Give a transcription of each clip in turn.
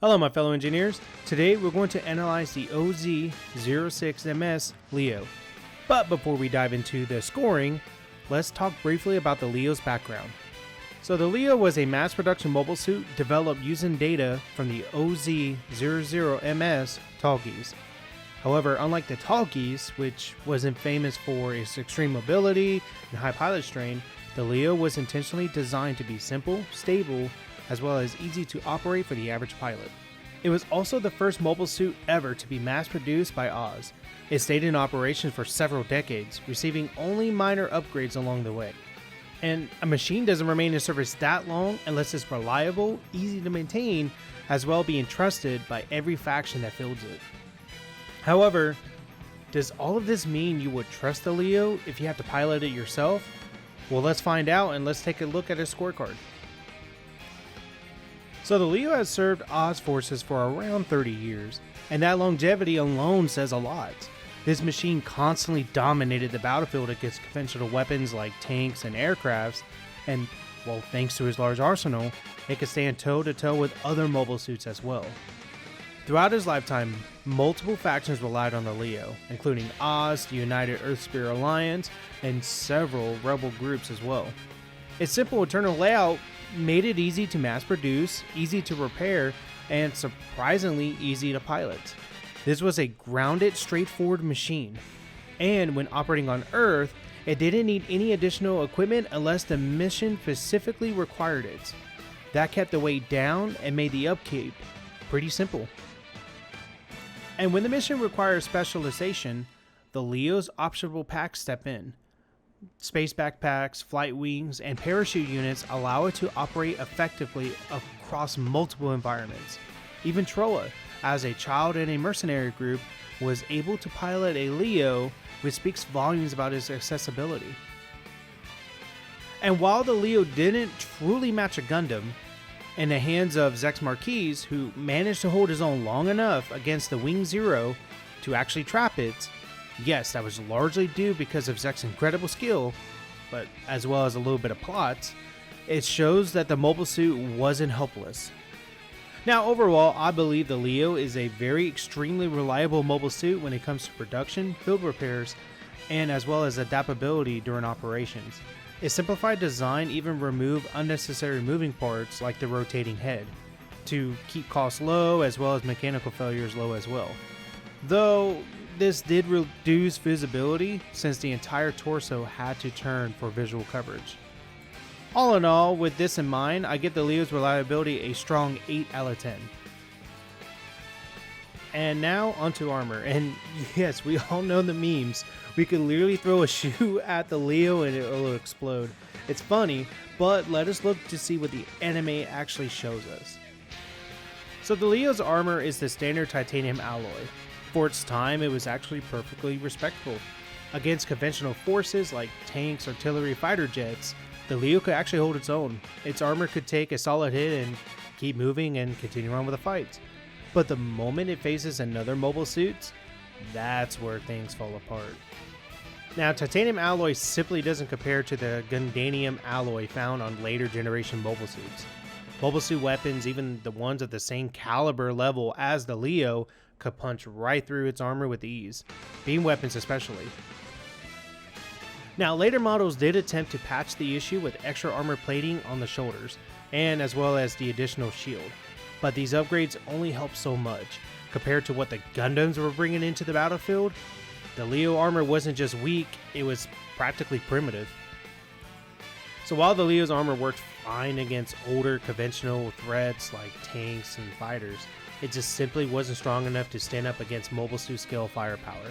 Hello my fellow engineers, today we're going to analyze the OZ06MS Leo. But before we dive into the scoring, let's talk briefly about the Leo's background. So the Leo was a mass production mobile suit developed using data from the OZ00MS Tallgeese. However, unlike the Tallgeese, which wasn't famous for its extreme mobility and high pilot strain, the Leo was intentionally designed to be simple, stable, as well as easy to operate for the average pilot. It was also the first mobile suit ever to be mass-produced by Oz. It stayed in operation for several decades, receiving only minor upgrades along the way. And a machine doesn't remain in service that long unless it's reliable, easy to maintain, as well being trusted by every faction that fields it. However, does all of this mean you would trust the Leo if you have to pilot it yourself? Well, let's find out and let's take a look at his scorecard. So the Leo has served Oz forces for around 30 years, and that longevity alone says a lot. This machine constantly dominated the battlefield against conventional weapons like tanks and aircrafts, and, well, thanks to his large arsenal, it could stand toe-to-toe with other mobile suits as well. Throughout his lifetime, multiple factions relied on the Leo, including Oz, the United Earthspear Alliance, and several rebel groups as well. Its simple internal layout made it easy to mass produce, easy to repair, and surprisingly easy to pilot. This was a grounded, straightforward machine, and when operating on Earth, it didn't need any additional equipment unless the mission specifically required it. That kept the weight down and made the upkeep pretty simple. And when the mission requires specialization, the Leo's optional packs step in. Space backpacks, flight wings, and parachute units allow it to operate effectively across multiple environments. Even Troa, as a child in a mercenary group, was able to pilot a Leo, which speaks volumes about its accessibility. And while the Leo didn't truly match a Gundam, in the hands of Zex Marquise, who managed to hold his own long enough against the Wing Zero to actually trap it, yes, that was largely due because of Zex's incredible skill, but as well as a little bit of plot, it shows that the mobile suit wasn't helpless. Now overall, I believe the Leo is a very extremely reliable mobile suit when it comes to production, field repairs, and as well as adaptability during operations. Its simplified design even removed unnecessary moving parts like the rotating head, to keep costs low as well as mechanical failures low as well. Though this did reduce visibility since the entire torso had to turn for visual coverage. All in all, with this in mind, I give the Leo's reliability a strong 8 out of 10. And now onto armor, and yes, we all know the memes. We could literally throw a shoe at the Leo and it will explode. It's funny, but let us look to see what the anime actually shows us. So the Leo's armor is the standard titanium alloy. For its time, it was actually perfectly respectable. Against conventional forces like tanks, artillery, fighter jets, the Leo could actually hold its own. Its armor could take a solid hit and keep moving and continue on with the fight. But the moment it faces another mobile suit, that's where things fall apart. Now, titanium alloy simply doesn't compare to the Gundam alloy found on later generation mobile suits. Mobile suit weapons, even the ones at the same caliber level as the Leo, could punch right through its armor with ease, beam weapons especially. Now, later models did attempt to patch the issue with extra armor plating on the shoulders, and as well as the additional shield, but these upgrades only help so much. Compared to what the Gundams were bringing into the battlefield, the Leo armor wasn't just weak, it was practically primitive. So while the Leo's armor worked fine against older conventional threats like tanks and fighters, it just simply wasn't strong enough to stand up against mobile suit scale firepower.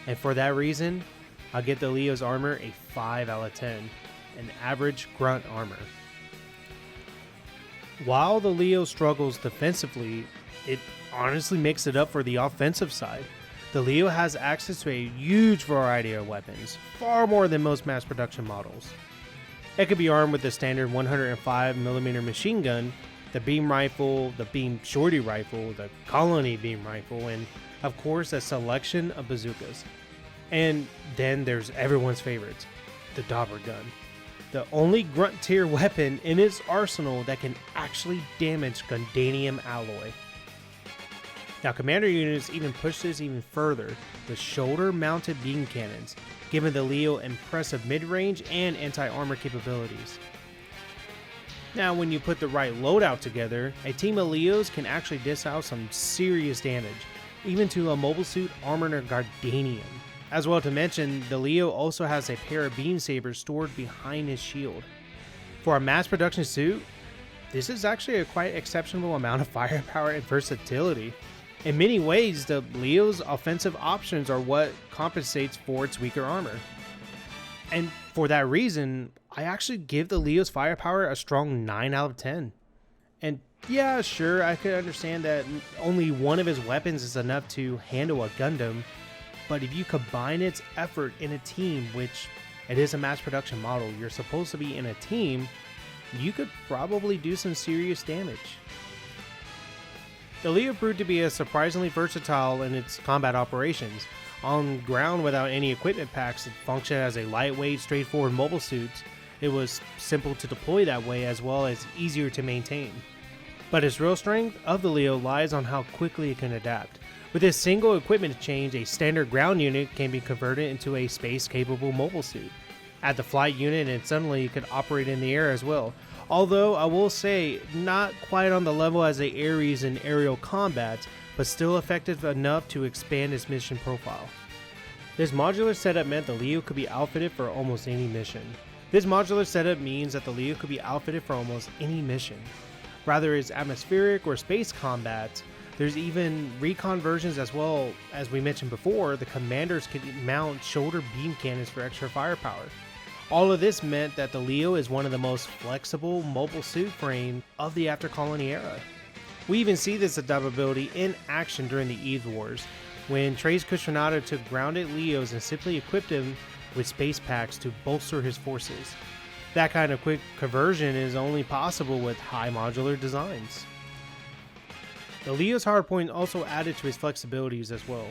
And for that reason, I'll give the Leo's armor a 5 out of 10, an average grunt armor. While the Leo struggles defensively, it honestly makes it up for the offensive side. The Leo has access to a huge variety of weapons, far more than most mass production models. It could be armed with the standard 105mm machine gun, the beam rifle, the beam shorty rifle, the colony beam rifle, and of course a selection of bazookas. And then there's everyone's favorite, the Dauber gun. The only grunt tier weapon in its arsenal that can actually damage Gundam alloy. Now, commander units even push this even further with shoulder-mounted beam cannons, giving the Leo impressive mid-range and anti-armor capabilities. Now, when you put the right loadout together, a team of Leos can actually dish out some serious damage, even to a mobile suit armored in Gundam. As well to mention, the Leo also has a pair of beam sabers stored behind his shield. For a mass production suit, this is actually a quite exceptional amount of firepower and versatility. In many ways, the Leo's offensive options are what compensates for its weaker armor. And for that reason, I actually give the Leo's firepower a strong 9 out of 10. And yeah, sure, I could understand that only one of his weapons is enough to handle a Gundam, but if you combine its effort in a team, which it is a mass production model, you're supposed to be in a team, you could probably do some serious damage. The Leo proved to be a surprisingly versatile in its combat operations. On ground without any equipment packs, it functioned as a lightweight, straightforward mobile suit. It was simple to deploy that way as well as easier to maintain. But its real strength of the Leo lies on how quickly it can adapt. With a single equipment change, a standard ground unit can be converted into a space-capable mobile suit. Add the flight unit and suddenly it could operate in the air as well. Although I will say, not quite on the level as the Ares in aerial combat, but still effective enough to expand its mission profile. This modular setup meant the Leo could be outfitted for almost any mission. This modular setup means that the Leo could be outfitted for almost any mission. Whether it's atmospheric or space combat, there's even recon versions as well. As we mentioned before, the commanders could mount shoulder beam cannons for extra firepower. All of this meant that the Leo is one of the most flexible mobile suit frame of the After Colony era. We even see this adaptability in action during the Eve Wars, when Tres Cushionado took grounded Leos and simply equipped him with space packs to bolster his forces. That kind of quick conversion is only possible with high modular designs. The Leo's hardpoint also added to his flexibilities as well.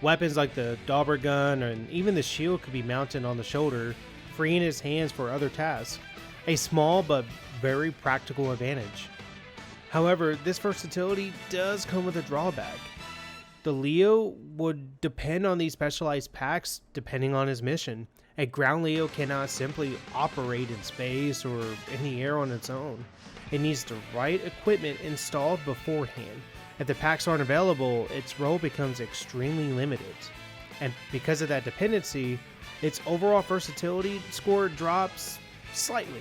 Weapons like the Dauber gun and even the shield could be mounted on the shoulder, freeing his hands for other tasks. A small but very practical advantage. However, this versatility does come with a drawback. The Leo would depend on these specialized packs depending on his mission. A ground Leo cannot simply operate in space or in the air on its own. It needs the right equipment installed beforehand. If the packs aren't available, its role becomes extremely limited. And because of that dependency, its overall versatility score drops slightly.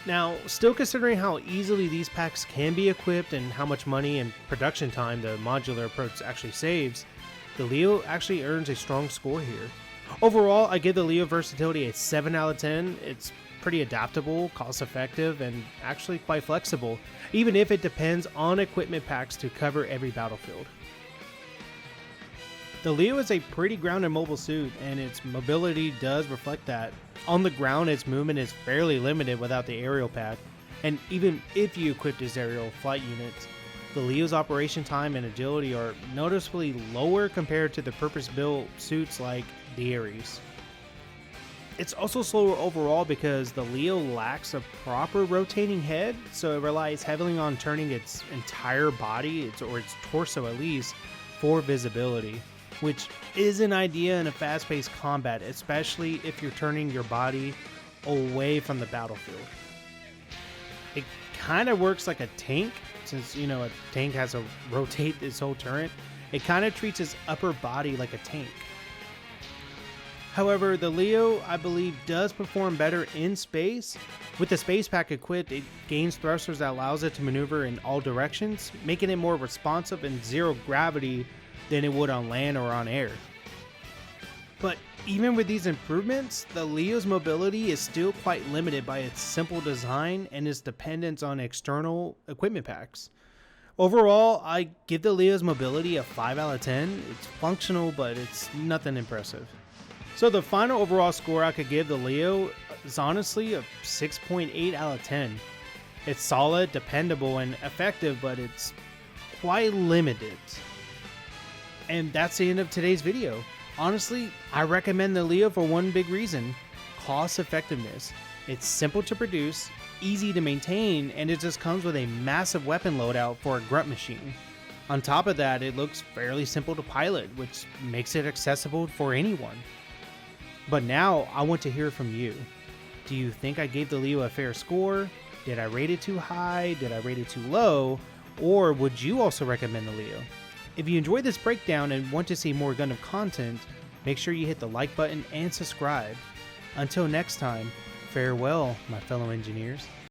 Now, still considering how easily these packs can be equipped and how much money and production time the modular approach actually saves, the Leo actually earns a strong score here. Overall, I give the Leo versatility a 7 out of 10. It's pretty adaptable, cost effective, and actually quite flexible, even if it depends on equipment packs to cover every battlefield. The Leo is a pretty grounded mobile suit, and its mobility does reflect that. On the ground, its movement is fairly limited without the aerial pack, and even if you equipped his aerial flight units, the Leo's operation time and agility are noticeably lower compared to the purpose-built suits like the Ares. It's also slower overall because the Leo lacks a proper rotating head, so it relies heavily on turning its entire body, or its torso at least, for visibility, which is an idea in a fast-paced combat, especially if you're turning your body away from the battlefield. It kind of works like a tank, since, a tank has to rotate its whole turret. It kind of treats its upper body like a tank. However, the Leo, I believe, does perform better in space. With the space pack equipped, it gains thrusters that allows it to maneuver in all directions, making it more responsive and zero gravity than it would on land or on air. But even with these improvements, the Leo's mobility is still quite limited by its simple design and its dependence on external equipment packs. Overall, I give the Leo's mobility a 5 out of 10. It's functional, but it's nothing impressive. So the final overall score I could give the Leo is honestly a 6.8 out of 10. It's solid, dependable, and effective, but it's quite limited. And that's the end of today's video. Honestly, I recommend the Leo for one big reason: cost effectiveness. It's simple to produce, easy to maintain, and it just comes with a massive weapon loadout for a grunt machine. On top of that, it looks fairly simple to pilot, which makes it accessible for anyone. But now I want to hear from you. Do you think I gave the Leo a fair score? Did I rate it too high? Did I rate it too low? Or would you also recommend the Leo? If you enjoyed this breakdown and want to see more Gundam content, make sure you hit the like button and subscribe. Until next time, farewell, my fellow engineers.